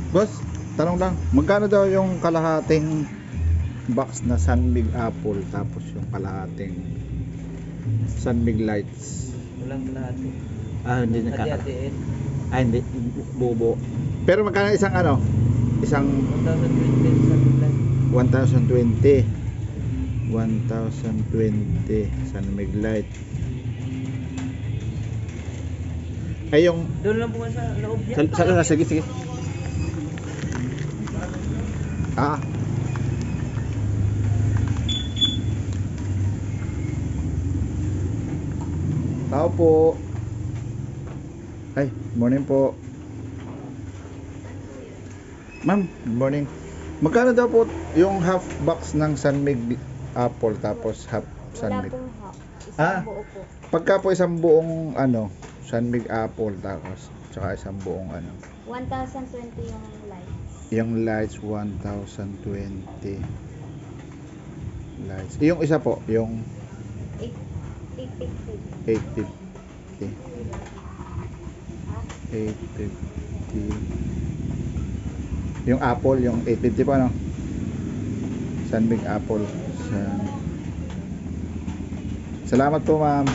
Boss, tanong lang, magkano daw yung kalahating box na Sunmig Apple tapos yung kalahating Sunmig Lights? Walang kalahati. Hindi nagkakala. Hati-hatiin. Hindi, bubo. Pero magkano isang ano? Isang 1,020 sa bigla. 1,020. 1,020 Sunmig Light. Ay yung Doon lang po sa loob yan. sige. Ah. Tao po. Ay, morning po. Ma'am, good morning. Magkano daw po yung half box ng Sunmig Apple tapos half Wala Sunmig? pong half. Ah. Isang buo po. Pagka po isang buong ano, Sunmig Apple tapos tsaka isang buong ano, 1,020 yung lights. yung lights 1,020 lights. Yung isa po, yung 850. 850. 850. Yung Apple, yung 850 po ano? Sunmig Apple. Salamat po, ma'am.